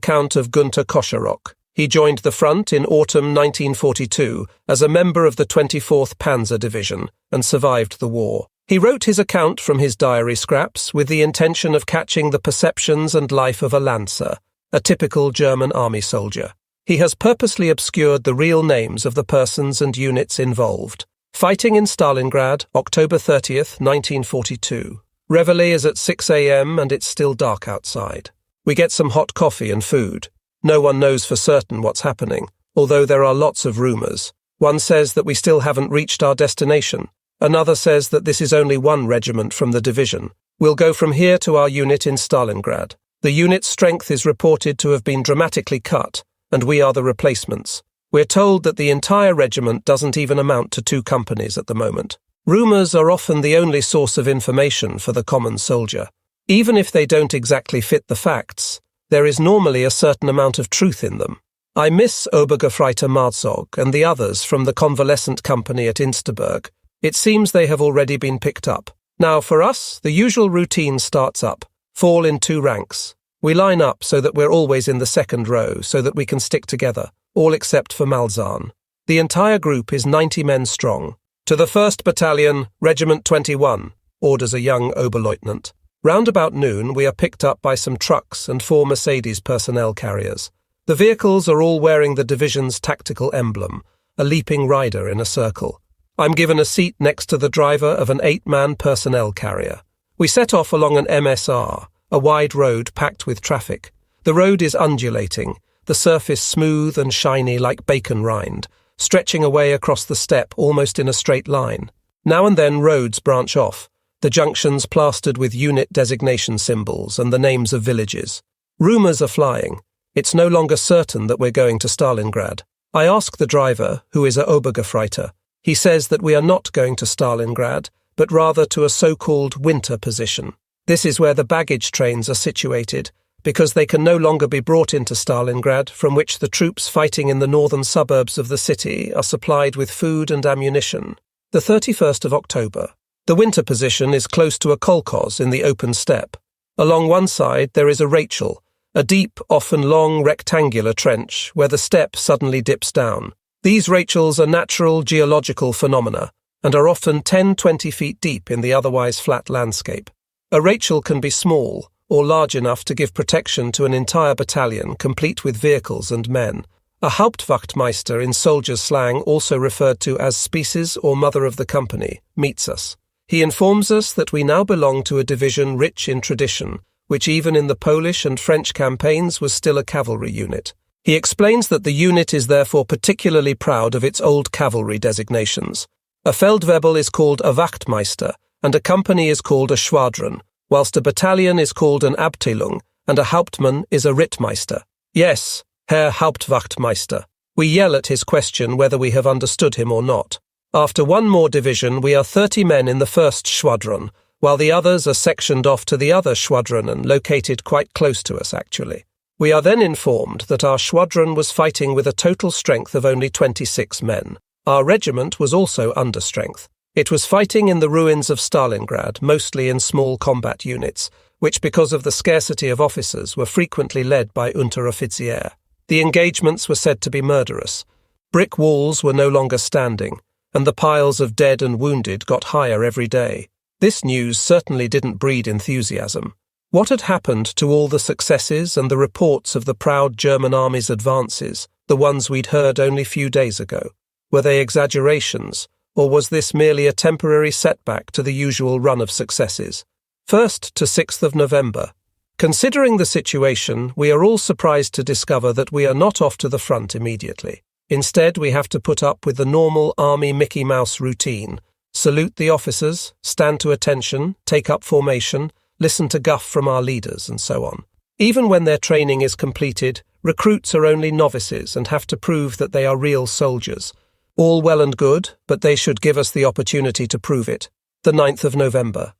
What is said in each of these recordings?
Count of Gunter Koscharok. He joined the front in autumn 1942 as a member of the 24th Panzer Division and survived the war. He wrote his account from his diary scraps with the intention of catching the perceptions and life of a Lancer, a typical German army soldier. He has purposely obscured the real names of the persons and units involved. Fighting in Stalingrad, October 30th, 1942. Reveille is at 6 a.m. and it's still dark outside. We get some hot coffee and food. No one knows for certain what's happening, although there are lots of rumours. One says that we still haven't reached our destination. Another says that this is only one regiment from the division. We'll go from here to our unit in Stalingrad. The unit's strength is reported to have been dramatically cut, and we are the replacements. We're told that the entire regiment doesn't even amount to 2 companies at the moment. Rumours are often the only source of information for the common soldier. Even if they don't exactly fit the facts, there is normally a certain amount of truth in them. I miss Obergefreiter Marzog and the others from the convalescent company at Insterburg. It seems they have already been picked up. Now for us, the usual routine starts up. Fall in 2 ranks. We line up so that we're always in the second row so that we can stick together, all except for Malzahn. The entire group is 90 men strong. To the 1st Battalion, Regiment 21, orders a young Oberleutnant. Round about noon, we are picked up by some trucks and 4 Mercedes personnel carriers. The vehicles are all wearing the division's tactical emblem, a leaping rider in a circle. I'm given a seat next to the driver of an 8-man personnel carrier. We set off along an MSR, a wide road packed with traffic. The road is undulating, the surface smooth and shiny like bacon rind, stretching away across the steppe almost in a straight line. Now and then roads branch off, the junctions plastered with unit designation symbols and the names of villages. Rumours are flying. It's no longer certain that we're going to Stalingrad. I ask the driver, who is a Obergefreiter. He says that we are not going to Stalingrad, but rather to a so-called winter position. This is where the baggage trains are situated, because they can no longer be brought into Stalingrad, from which the troops fighting in the northern suburbs of the city are supplied with food and ammunition. The 31st of October. The winter position is close to a kolkhoz in the open steppe. Along one side there is a Rachel, a deep, often long, rectangular trench where the steppe suddenly dips down. These Rachels are natural geological phenomena and are often 10-20 feet deep in the otherwise flat landscape. A Rachel can be small or large enough to give protection to an entire battalion complete with vehicles and men. A Hauptwachtmeister in soldiers' slang, also referred to as species or mother of the company, meets us. He informs us that we now belong to a division rich in tradition, which even in the Polish and French campaigns was still a cavalry unit. He explains that the unit is therefore particularly proud of its old cavalry designations. A Feldwebel is called a Wachtmeister, and a company is called a Schwadron, whilst a battalion is called an Abteilung, and a Hauptmann is a Rittmeister. Yes, Herr Hauptwachtmeister. We yell at his question whether we have understood him or not. After one more division, we are 30 men in the first Schwadron, while the others are sectioned off to the other Schwadron and located quite close to us, actually. We are then informed that our Schwadron was fighting with a total strength of only 26 men. Our regiment was also under strength. It was fighting in the ruins of Stalingrad, mostly in small combat units, which because of the scarcity of officers were frequently led by Unteroffizier. The engagements were said to be murderous. Brick walls were no longer standing, and the piles of dead and wounded got higher every day. This news certainly didn't breed enthusiasm. What had happened to all the successes and the reports of the proud German army's advances, the ones we'd heard only few days ago? Were they exaggerations, or was this merely a temporary setback to the usual run of successes? 1st to 6th of November. Considering the situation, we are all surprised to discover that we are not off to the front immediately. Instead, we have to put up with the normal Army Mickey Mouse routine: salute the officers, stand to attention, take up formation, listen to guff from our leaders, and so on. Even when their training is completed, recruits are only novices and have to prove that they are real soldiers. All well and good, but they should give us the opportunity to prove it. The 9th of November.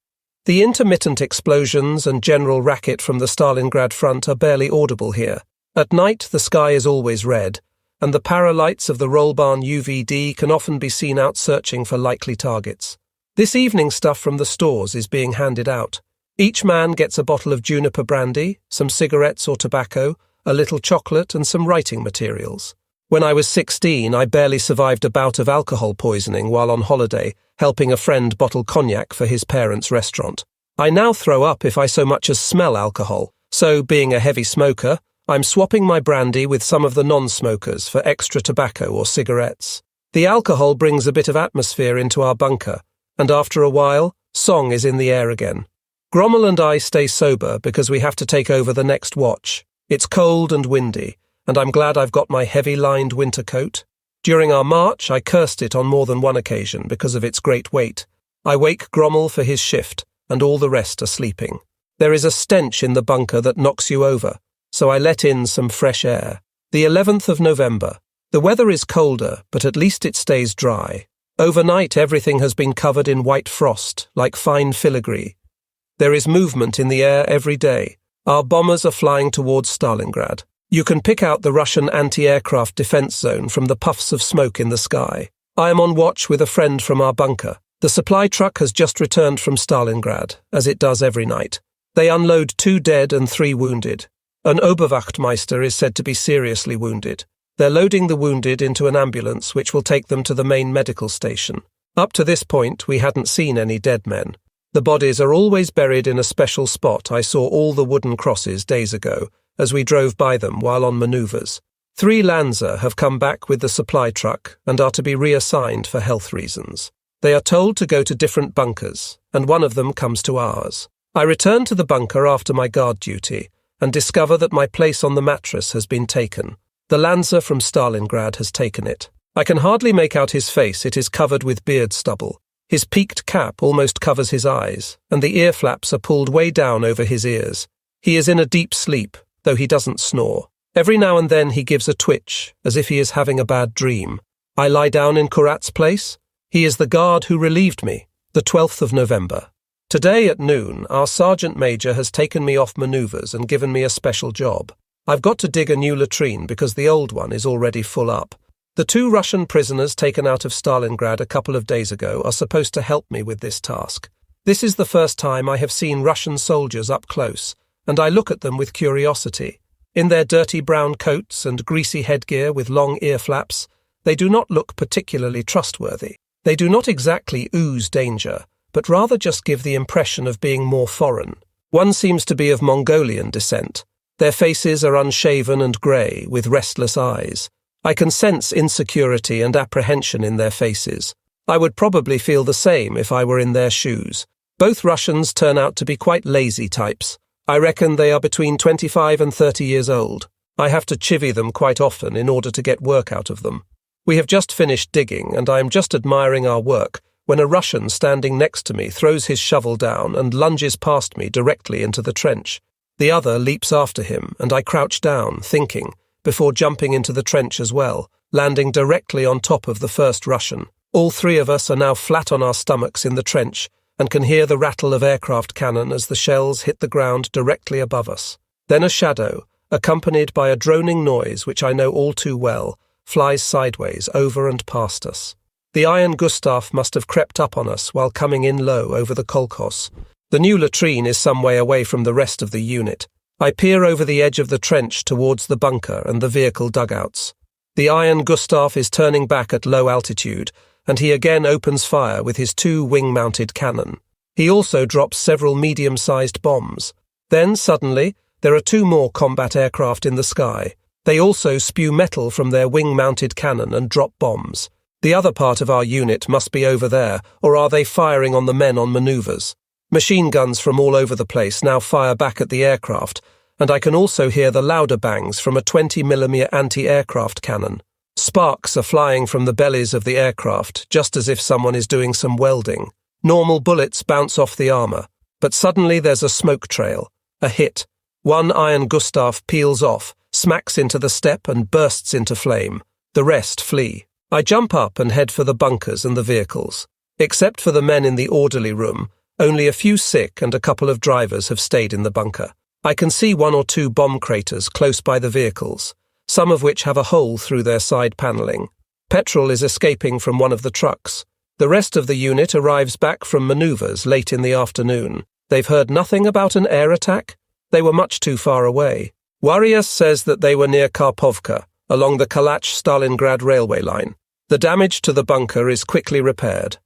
The intermittent explosions and general racket from the Stalingrad front are barely audible here. At night, the sky is always red, and the paralights of the Rollbahn UVD can often be seen out searching for likely targets. This evening stuff from the stores is being handed out. Each man gets a bottle of juniper brandy, some cigarettes or tobacco, a little chocolate and some writing materials. When I was 16, I barely survived a bout of alcohol poisoning while on holiday, helping a friend bottle cognac for his parents' restaurant. I now throw up if I so much as smell alcohol, so being a heavy smoker, I'm swapping my brandy with some of the non-smokers for extra tobacco or cigarettes. The alcohol brings a bit of atmosphere into our bunker, and after a while, song is in the air again. Grommel and I stay sober because we have to take over the next watch. It's cold and windy, and I'm glad I've got my heavy-lined winter coat. During our march, I cursed it on more than one occasion because of its great weight. I wake Grommel for his shift, and all the rest are sleeping. There is a stench in the bunker that knocks you over, so I let in some fresh air. The 11th of November. The weather is colder, but at least it stays dry. Overnight, everything has been covered in white frost, like fine filigree. There is movement in the air every day. Our bombers are flying towards Stalingrad. You can pick out the Russian anti-aircraft defense zone from the puffs of smoke in the sky. I am on watch with a friend from our bunker. The supply truck has just returned from Stalingrad, as it does every night. They unload 2 dead and 3 wounded. An Oberwachtmeister is said to be seriously wounded. They're loading the wounded into an ambulance which will take them to the main medical station. Up to this point, we hadn't seen any dead men. The bodies are always buried in a special spot. I saw all the wooden crosses days ago, as we drove by them while on manoeuvres. 3 Lanzer have come back with the supply truck and are to be reassigned for health reasons. They are told to go to different bunkers, and one of them comes to ours. I return to the bunker after my guard duty and discover that my place on the mattress has been taken. The Lanzer from Stalingrad has taken it. I can hardly make out his face. It is covered with beard stubble. His peaked cap almost covers his eyes, and the ear flaps are pulled way down over his ears. He is in a deep sleep, though he doesn't snore. Every now and then he gives a twitch, as if he is having a bad dream. I lie down in Kurat's place. He is the guard who relieved me, the 12th of November. Today at noon, our sergeant major has taken me off manoeuvres and given me a special job. I've got to dig a new latrine because the old one is already full up. The 2 Russian prisoners taken out of Stalingrad a couple of days ago are supposed to help me with this task. This is the first time I have seen Russian soldiers up close, and I look at them with curiosity. In their dirty brown coats and greasy headgear with long ear flaps, they do not look particularly trustworthy. They do not exactly ooze danger, but rather just give the impression of being more foreign. One seems to be of Mongolian descent. Their faces are unshaven and grey, with restless eyes. I can sense insecurity and apprehension in their faces. I would probably feel the same if I were in their shoes. Both Russians turn out to be quite lazy types. I reckon they are between 25 and 30 years old. I have to chivvy them quite often in order to get work out of them. We have just finished digging, and I am just admiring our work when a Russian standing next to me throws his shovel down and lunges past me directly into the trench. The other leaps after him, and I crouch down, thinking, before jumping into the trench as well, landing directly on top of the first Russian. All 3 of us are now flat on our stomachs in the trench and can hear the rattle of aircraft cannon as the shells hit the ground directly above us. Then a shadow, accompanied by a droning noise which I know all too well, flies sideways over and past us. The Iron Gustav must have crept up on us while coming in low over the kolkhoz. The new latrine is some way away from the rest of the unit. I peer over the edge of the trench towards the bunker and the vehicle dugouts. The Iron Gustav is turning back at low altitude, and he again opens fire with his 2 wing-mounted cannon. He also drops several medium-sized bombs. Then, suddenly, there are 2 more combat aircraft in the sky. They also spew metal from their wing-mounted cannon and drop bombs. The other part of our unit must be over there, or are they firing on the men on manoeuvres? Machine guns from all over the place now fire back at the aircraft, and I can also hear the louder bangs from a 20mm anti-aircraft cannon. Sparks are flying from the bellies of the aircraft, just as if someone is doing some welding. Normal bullets bounce off the armour, but suddenly there's a smoke trail, a hit. 1 Iron Gustav peels off, smacks into the step and bursts into flame. The rest flee. I jump up and head for the bunkers and the vehicles. Except for the men in the orderly room, only a few sick and a couple of drivers have stayed in the bunker. I can see 1 or 2 bomb craters close by the vehicles, some of which have a hole through their side panelling. Petrol is escaping from one of the trucks. The rest of the unit arrives back from manoeuvres late in the afternoon. They've heard nothing about an air attack. They were much too far away. Warias says that they were near Karpovka, along the Kalach-Stalingrad railway line. The damage to the bunker is quickly repaired.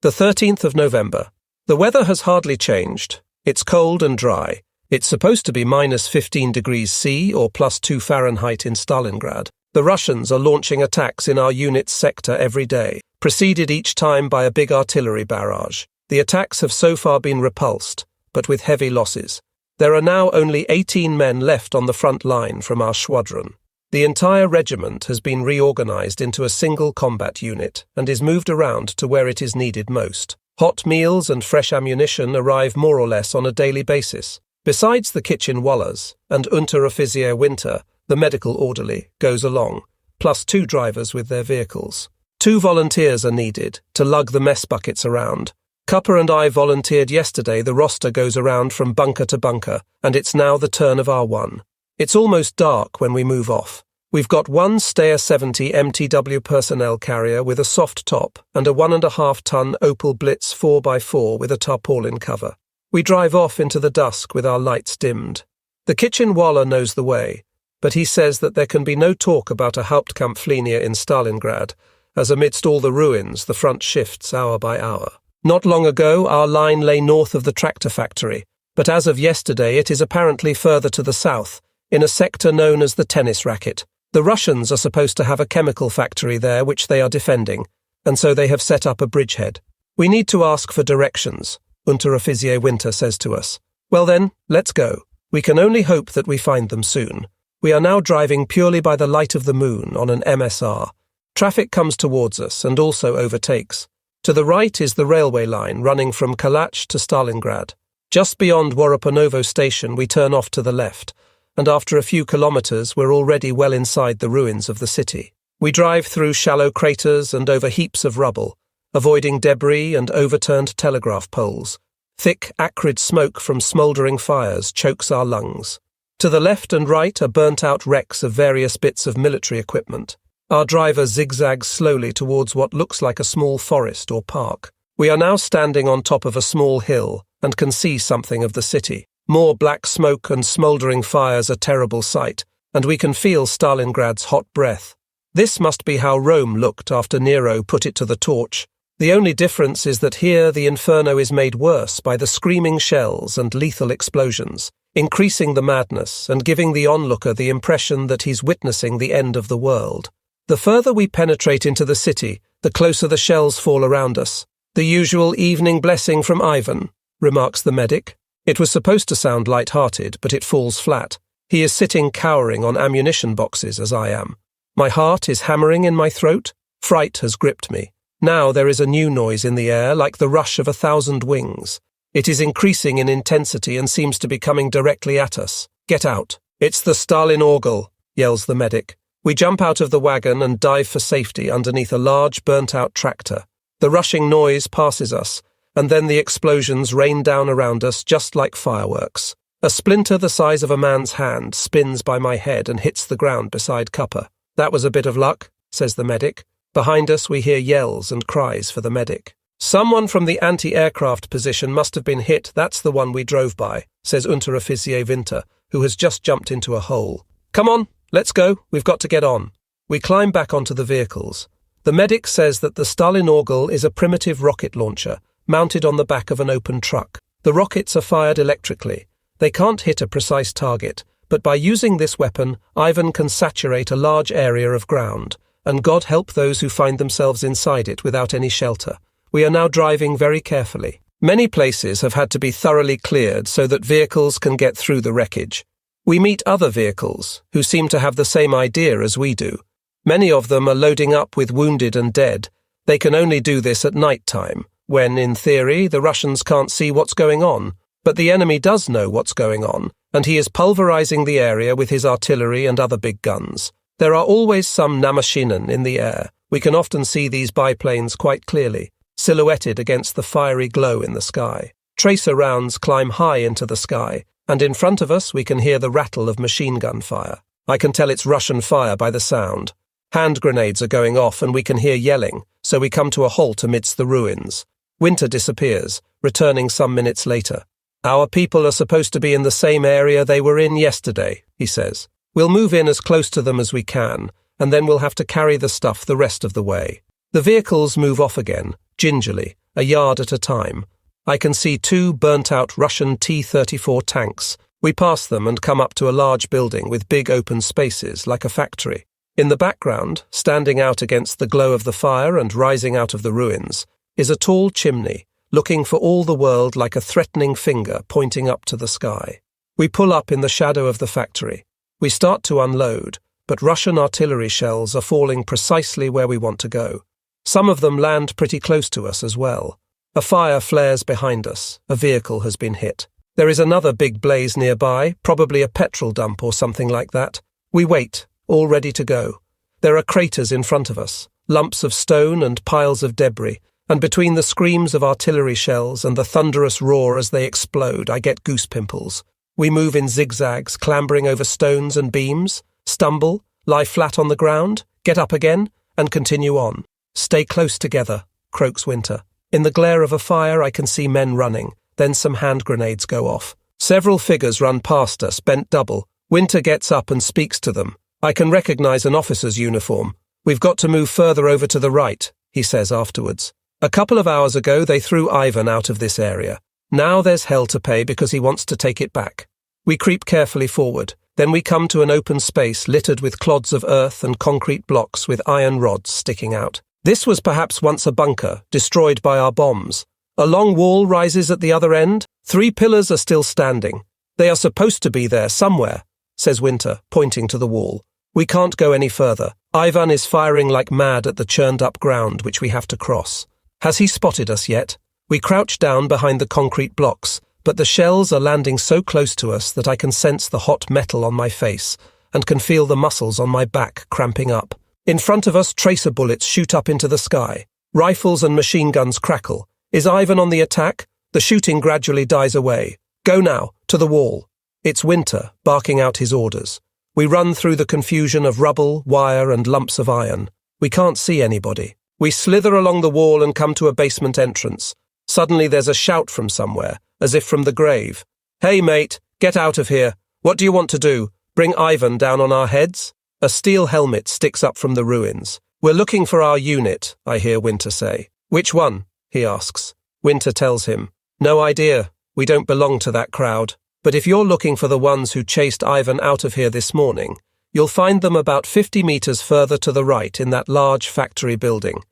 The 13th of November. The weather has hardly changed. It's cold and dry. It's supposed to be -15 degrees C or +2 Fahrenheit in Stalingrad. The Russians are launching attacks in our unit's sector every day, preceded each time by a big artillery barrage. The attacks have so far been repulsed, but with heavy losses. There are now only 18 men left on the front line from our squadron. The entire regiment has been reorganized into a single combat unit and is moved around to where it is needed most. Hot meals and fresh ammunition arrive more or less on a daily basis. Besides the kitchen wallahs and Unteroffizier Winter, the medical orderly, goes along, plus 2 drivers with their vehicles. 2 volunteers are needed to lug the mess buckets around. Cupper and I volunteered yesterday. The roster goes around from bunker to bunker, and it's now the turn of our one. It's almost dark when we move off. We've got one Steyr 70 MTW personnel carrier with a soft top and a 1.5-ton Opel Blitz 4x4 with a tarpaulin cover. We drive off into the dusk with our lights dimmed. The kitchen wallah knows the way, but he says that there can be no talk about a Hauptkampflinie in Stalingrad, as amidst all the ruins the front shifts hour by hour. Not long ago, our line lay north of the tractor factory, but as of yesterday it is apparently further to the south, in a sector known as the tennis racket. The Russians are supposed to have a chemical factory there which they are defending, and so they have set up a bridgehead. We need to ask for directions, Unteroffizier Winter says to us. Well then, let's go. We can only hope that we find them soon. We are now driving purely by the light of the moon on an MSR. Traffic comes towards us and also overtakes. To the right is the railway line running from Kalach to Stalingrad. Just beyond Woroponovo station we turn off to the left, and after a few kilometers we're already well inside the ruins of the city. We drive through shallow craters and over heaps of rubble, avoiding debris and overturned telegraph poles. Thick, acrid smoke from smouldering fires chokes our lungs. To the left and right are burnt-out wrecks of various bits of military equipment. Our driver zigzags slowly towards what looks like a small forest or park. We are now standing on top of a small hill and can see something of the city. More black smoke and smouldering fires a terrible sight, and we can feel Stalingrad's hot breath. This must be how Rome looked after Nero put it to the torch. The only difference is that here the inferno is made worse by the screaming shells and lethal explosions, increasing the madness and giving the onlooker the impression that he's witnessing the end of the world. The further we penetrate into the city, the closer the shells fall around us. The usual evening blessing from Ivan, remarks the medic. It was supposed to sound light-hearted, but it falls flat. He is sitting cowering on ammunition boxes as I am. My heart is hammering in my throat. Fright has gripped me. Now there is a new noise in the air, like the rush of 1,000 wings. It is increasing in intensity and seems to be coming directly at us. Get out. It's the Stalin Orgel, yells the medic. We jump out of the wagon and dive for safety underneath a large burnt-out tractor. The rushing noise passes us, and then the explosions rain down around us just like fireworks. A splinter the size of a man's hand spins by my head and hits the ground beside Cupper. That was a bit of luck, says the medic. Behind us we hear yells and cries for the medic. Someone from the anti-aircraft position must have been hit. That's the one we drove by, says Unteroffizier Winter, who has just jumped into a hole. Come on, let's go. We've got to get on. We climb back onto the vehicles. The medic says that the Stalin Orgel is a primitive rocket launcher, mounted on the back of an open truck. The rockets are fired electrically. They can't hit a precise target, but by using this weapon, Ivan can saturate a large area of ground, and God help those who find themselves inside it without any shelter. We are now driving very carefully. Many places have had to be thoroughly cleared so that vehicles can get through the wreckage. We meet other vehicles, who seem to have the same idea as we do. Many of them are loading up with wounded and dead. They can only do this at night time, when, in theory, the Russians can't see what's going on. But the enemy does know what's going on, and he is pulverizing the area with his artillery and other big guns. There are always some Namaschinen in the air. We can often see these biplanes quite clearly, silhouetted against the fiery glow in the sky. Tracer rounds climb high into the sky, and in front of us we can hear the rattle of machine gun fire. I can tell it's Russian fire by the sound. Hand grenades are going off and we can hear yelling, so we come to a halt amidst the ruins. Winter disappears, returning some minutes later. Our people are supposed to be in the same area they were in yesterday, he says. We'll move in as close to them as we can, and then we'll have to carry the stuff the rest of the way. The vehicles move off again, gingerly, a yard at a time. I can see 2 burnt-out Russian T-34 tanks. We pass them and come up to a large building with big open spaces, like a factory. In the background, standing out against the glow of the fire and rising out of the ruins, is a tall chimney, looking for all the world like a threatening finger pointing up to the sky. We pull up in the shadow of the factory. We start to unload, but Russian artillery shells are falling precisely where we want to go. Some of them land pretty close to us as well. A fire flares behind us. A vehicle has been hit. There is another big blaze nearby, probably a petrol dump or something like that. We wait, all ready to go. There are craters in front of us, lumps of stone and piles of debris, and between the screams of artillery shells and the thunderous roar as they explode, I get goose pimples. We move in zigzags, clambering over stones and beams, stumble, lie flat on the ground, get up again, and continue on. Stay close together, croaks Winter. In the glare of a fire, I can see men running. Then some hand grenades go off. Several figures run past us, bent double. Winter gets up and speaks to them. I can recognize an officer's uniform. We've got to move further over to the right, he says afterwards. A couple of hours ago, they threw Ivan out of this area. Now there's hell to pay because he wants to take it back. We creep carefully forward. Then we come to an open space littered with clods of earth and concrete blocks with iron rods sticking out. This was perhaps once a bunker, destroyed by our bombs. A long wall rises at the other end. 3 pillars are still standing. They are supposed to be there somewhere, says Winter, pointing to the wall. We can't go any further. Ivan is firing like mad at the churned-up ground which we have to cross. Has he spotted us yet? We crouch down behind the concrete blocks, but the shells are landing so close to us that I can sense the hot metal on my face and can feel the muscles on my back cramping up. In front of us, tracer bullets shoot up into the sky. Rifles and machine guns crackle. Is Ivan on the attack? The shooting gradually dies away. Go now, to the wall. It's Winter, barking out his orders. We run through the confusion of rubble, wire, and lumps of iron. We can't see anybody. We slither along the wall and come to a basement entrance. Suddenly there's a shout from somewhere, as if from the grave. Hey, mate, get out of here. What do you want to do? Bring Ivan down on our heads? A steel helmet sticks up from the ruins. We're looking for our unit, I hear Winter say. Which one? He asks. Winter tells him. No idea. We don't belong to that crowd. But if you're looking for the ones who chased Ivan out of here this morning, you'll find them about 50 meters further to the right in that large factory building.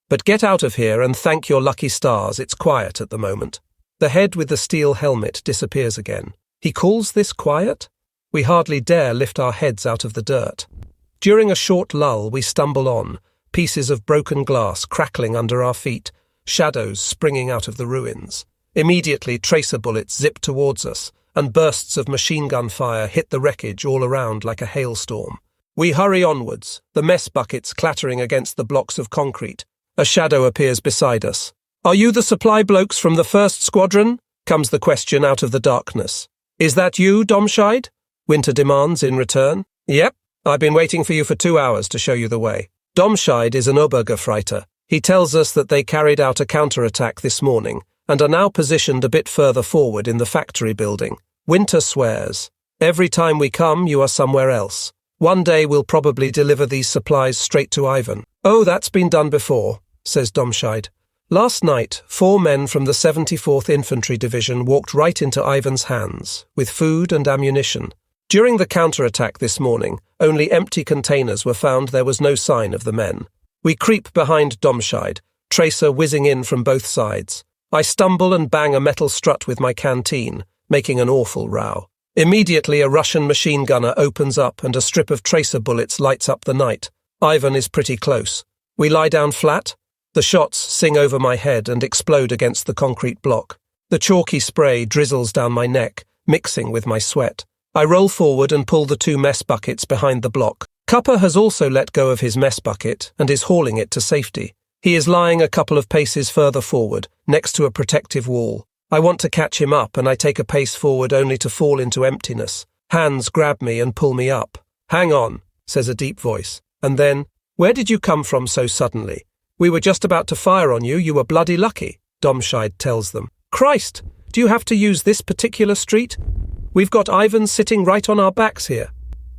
But get out of here and thank your lucky stars, it's quiet at the moment. The head with the steel helmet disappears again. He calls this quiet? We hardly dare lift our heads out of the dirt. During a short lull, we stumble on, pieces of broken glass crackling under our feet, shadows springing out of the ruins. Immediately, tracer bullets zip towards us, and bursts of machine gun fire hit the wreckage all around like a hailstorm. We hurry onwards, the mess buckets clattering against the blocks of concrete. A shadow appears beside us. Are you the supply blokes from the 1st Squadron? Comes the question out of the darkness. Is that you, Domscheit? Winter demands in return. Yep. I've been waiting for you for 2 hours to show you the way. Domscheit is an Obergefreiter. He tells us that they carried out a counterattack this morning and are now positioned a bit further forward in the factory building. Winter swears. Every time we come, you are somewhere else. One day we'll probably deliver these supplies straight to Ivan. Oh, that's been done before, says Domscheit. Last night, 4 men from the 74th Infantry Division walked right into Ivan's hands, with food and ammunition. During the counterattack this morning, only empty containers were found. There was no sign of the men. We creep behind Domscheit, tracer whizzing in from both sides. I stumble and bang a metal strut with my canteen, making an awful row. Immediately a Russian machine gunner opens up and a strip of tracer bullets lights up the night. Ivan is pretty close. We lie down flat. The shots sing over my head and explode against the concrete block. The chalky spray drizzles down my neck, mixing with my sweat. I roll forward and pull the 2 mess buckets behind the block. Cupper has also let go of his mess bucket and is hauling it to safety. He is lying a couple of paces further forward, next to a protective wall. I want to catch him up and I take a pace forward only to fall into emptiness. Hands grab me and pull me up. Hang on, says a deep voice. And then, where did you come from so suddenly? We were just about to fire on you, you were bloody lucky, Domscheit tells them. Christ, Do you have to use this particular street? We've got Ivan sitting right on our backs here.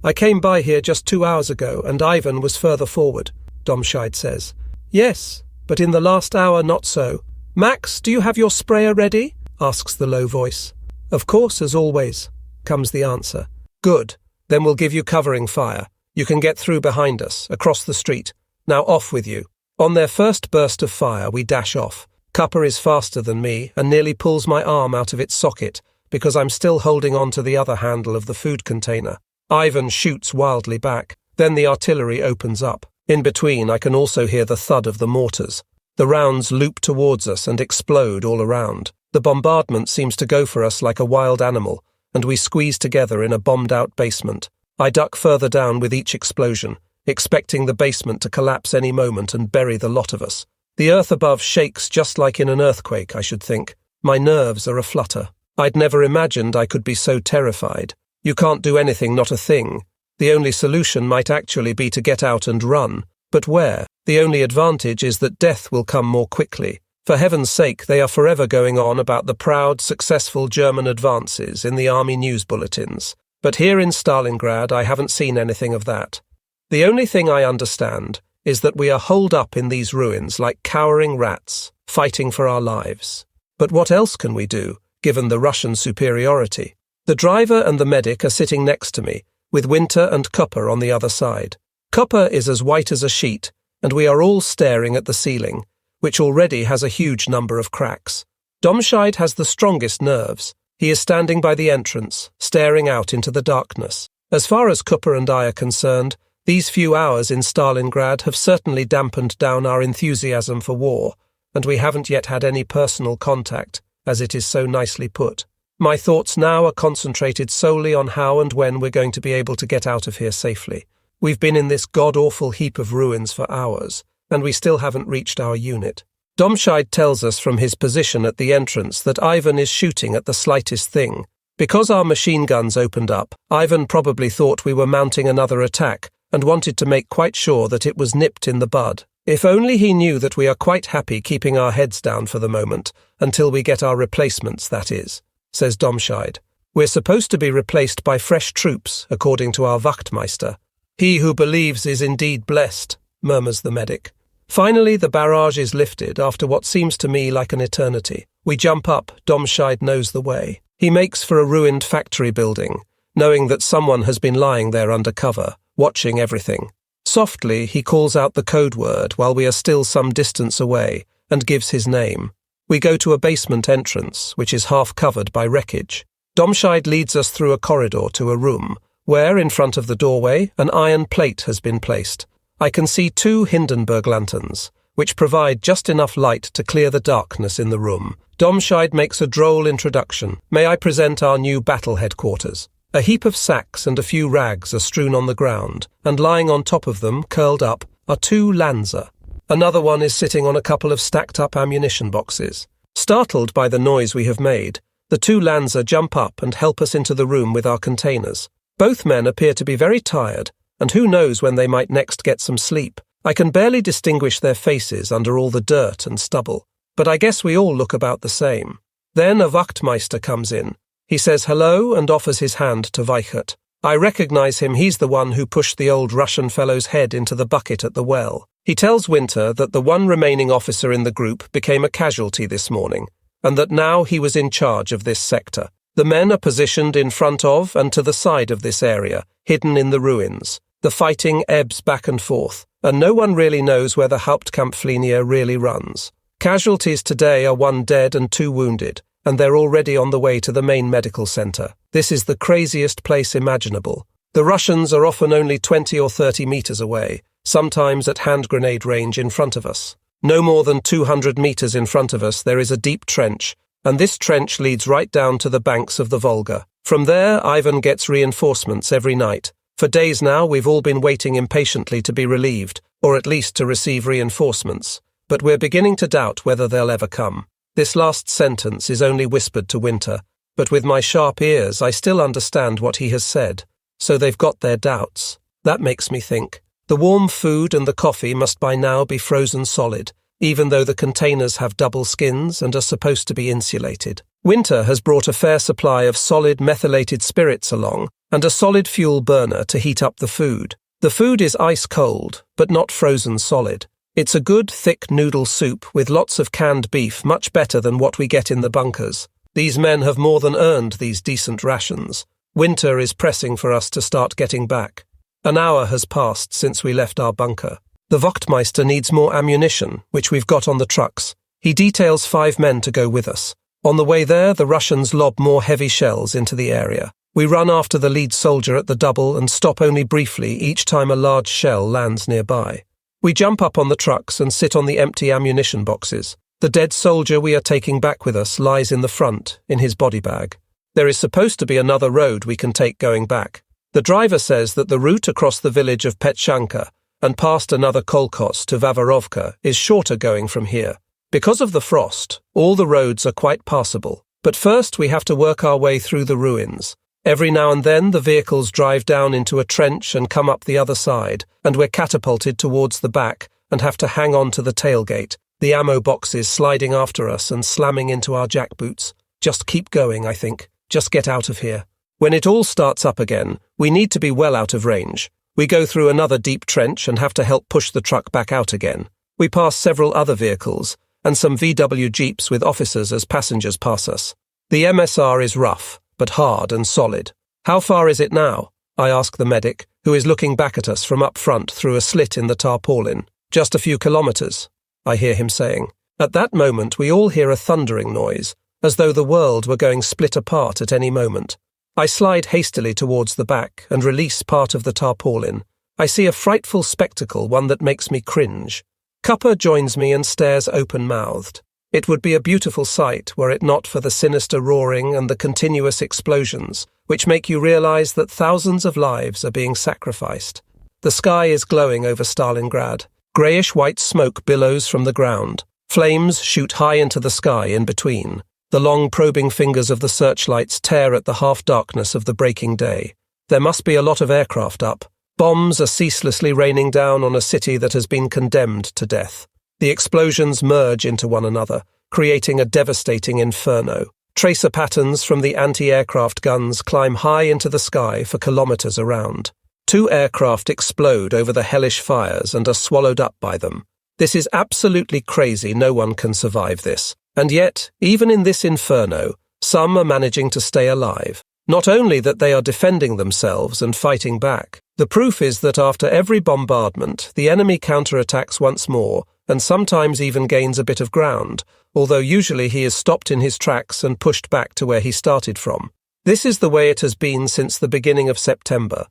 I came by here just 2 hours ago, and Ivan was further forward, Domscheit says. Yes, but in the last hour not so. Max, do you have your sprayer ready? Asks the low voice. Of course, as always, comes the answer. Good, then we'll give you covering fire. You can get through behind us, across the street. Now off with you. On their first burst of fire, we dash off. Cupper is faster than me and nearly pulls my arm out of its socket because I'm still holding on to the other handle of the food container. Ivan shoots wildly back. Then the artillery opens up. In between, I can also hear the thud of the mortars. The rounds loop towards us and explode all around. The bombardment seems to go for us like a wild animal, and we squeeze together in a bombed-out basement. I duck further down with each explosion, expecting the basement to collapse any moment and bury the lot of us. The earth above shakes just like in an earthquake, I should think. My nerves are aflutter. I'd never imagined I could be so terrified. You can't do anything, not a thing. The only solution might actually be to get out and run. But where? The only advantage is that death will come more quickly. For heaven's sake, they are forever going on about the proud, successful German advances in the army news bulletins. But here in Stalingrad, I haven't seen anything of that. The only thing I understand is that we are holed up in these ruins like cowering rats, fighting for our lives. But what else can we do, given the Russian superiority? The driver and the medic are sitting next to me, with Winter and Cupper on the other side. Cupper is as white as a sheet, and we are all staring at the ceiling, which already has a huge number of cracks. Domscheit has the strongest nerves. He is standing by the entrance, staring out into the darkness. As far as Cupper and I are concerned, these few hours in Stalingrad have certainly dampened down our enthusiasm for war, and we haven't yet had any personal contact, as it is so nicely put. My thoughts now are concentrated solely on how and when we're going to be able to get out of here safely. We've been in this god-awful heap of ruins for hours, and we still haven't reached our unit. Domscheit tells us from his position at the entrance that Ivan is shooting at the slightest thing. Because our machine guns opened up, Ivan probably thought we were mounting another attack and wanted to make quite sure that it was nipped in the bud. If only he knew that we are quite happy keeping our heads down for the moment, until we get our replacements, that is, says Domscheit. We're supposed to be replaced by fresh troops, according to our Wachtmeister. He who believes is indeed blessed, murmurs the medic. Finally, the barrage is lifted after what seems to me like an eternity. We jump up, Domscheit knows the way. He makes for a ruined factory building, knowing that someone has been lying there under cover, watching everything. Softly, he calls out the code word while we are still some distance away, and gives his name. We go to a basement entrance, which is half covered by wreckage. Domscheit leads us through a corridor to a room, where, in front of the doorway, an iron plate has been placed. I can see 2 Hindenburg lanterns, which provide just enough light to clear the darkness in the room. Domscheit makes a droll introduction. May I present our new battle headquarters? A heap of sacks and a few rags are strewn on the ground, and lying on top of them, curled up, are 2 Lanzer. Another one is sitting on a couple of stacked-up ammunition boxes. Startled by the noise we have made, the 2 Lanzer jump up and help us into the room with our containers. Both men appear to be very tired, and who knows when they might next get some sleep. I can barely distinguish their faces under all the dirt and stubble, but I guess we all look about the same. Then a Wachtmeister comes in. He says hello and offers his hand to Weichert. I recognize him. He's the one who pushed the old Russian fellow's head into the bucket at the well. He tells Winter that the one remaining officer in the group became a casualty this morning, and that now he was in charge of this sector. The men are positioned in front of and to the side of this area, hidden in the ruins. The fighting ebbs back and forth, and no one really knows where the Hauptkampflinie really runs. Casualties today are 1 dead and 2 wounded, and they're already on the way to the main medical center. This is the craziest place imaginable. The Russians are often only 20 or 30 meters away, sometimes at hand grenade range in front of us. No more than 200 meters in front of us there is a deep trench, and this trench leads right down to the banks of the Volga. From there, Ivan gets reinforcements every night. For days now, we've all been waiting impatiently to be relieved, or at least to receive reinforcements. But we're beginning to doubt whether they'll ever come. This last sentence is only whispered to Winter, but with my sharp ears I still understand what he has said. So they've got their doubts. That makes me think. The warm food and the coffee must by now be frozen solid, even though the containers have double skins and are supposed to be insulated. Winter has brought a fair supply of solid methylated spirits along and a solid fuel burner to heat up the food. The food is ice cold, but not frozen solid. It's a good, thick noodle soup with lots of canned beef, much better than what we get in the bunkers. These men have more than earned these decent rations. Winter is pressing for us to start getting back. An hour has passed since we left our bunker. The Wachtmeister needs more ammunition, which we've got on the trucks. He details 5 men to go with us. On the way there, the Russians lob more heavy shells into the area. We run after the lead soldier at the double and stop only briefly each time a large shell lands nearby. We jump up on the trucks and sit on the empty ammunition boxes. The dead soldier we are taking back with us lies in the front, in his body bag. There is supposed to be another road we can take going back. The driver says that the route across the village of Petshanka and past another kolkhoz to Vavarovka is shorter going from here. Because of the frost, all the roads are quite passable. But first we have to work our way through the ruins. Every now and then the vehicles drive down into a trench and come up the other side, and we're catapulted towards the back and have to hang on to the tailgate, the ammo boxes sliding after us and slamming into our jackboots. Just keep going, I think. Just get out of here. When it all starts up again, we need to be well out of range. We go through another deep trench and have to help push the truck back out again. We pass several other vehicles, and some VW jeeps with officers as passengers pass us. The MSR is rough, but hard and solid. How far is it now? I ask the medic, who is looking back at us from up front through a slit in the tarpaulin. Just a few kilometers, I hear him saying. At that moment we all hear a thundering noise, as though the world were going split apart at any moment. I slide hastily towards the back and release part of the tarpaulin. I see a frightful spectacle, one that makes me cringe. Cupper joins me and stares open-mouthed. It would be a beautiful sight were it not for the sinister roaring and the continuous explosions, which make you realize that thousands of lives are being sacrificed. The sky is glowing over Stalingrad. Greyish-white smoke billows from the ground. Flames shoot high into the sky in between. The long probing fingers of the searchlights tear at the half-darkness of the breaking day. There must be a lot of aircraft up. Bombs are ceaselessly raining down on a city that has been condemned to death. The explosions merge into one another, creating a devastating inferno. Tracer patterns from the anti-aircraft guns climb high into the sky for kilometers around. 2 aircraft explode over the hellish fires and are swallowed up by them. This is absolutely crazy. No one can survive this. And yet, even in this inferno, some are managing to stay alive. Not only that they are defending themselves and fighting back, the proof is that after every bombardment, the enemy counterattacks once more and sometimes even gains a bit of ground, although usually he is stopped in his tracks and pushed back to where he started from. This is the way it has been since the beginning of September,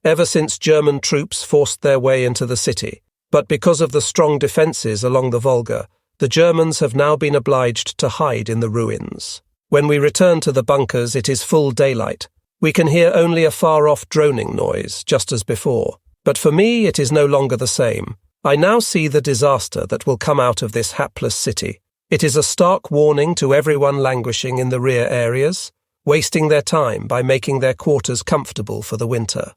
ever since German troops forced their way into the city. But because of the strong defences along the Volga, the Germans have now been obliged to hide in the ruins. When we return to the bunkers, it is full daylight. We can hear only a far-off droning noise, just as before. But for me, it is no longer the same. I now see the disaster that will come out of this hapless city. It is a stark warning to everyone languishing in the rear areas, wasting their time by making their quarters comfortable for the winter.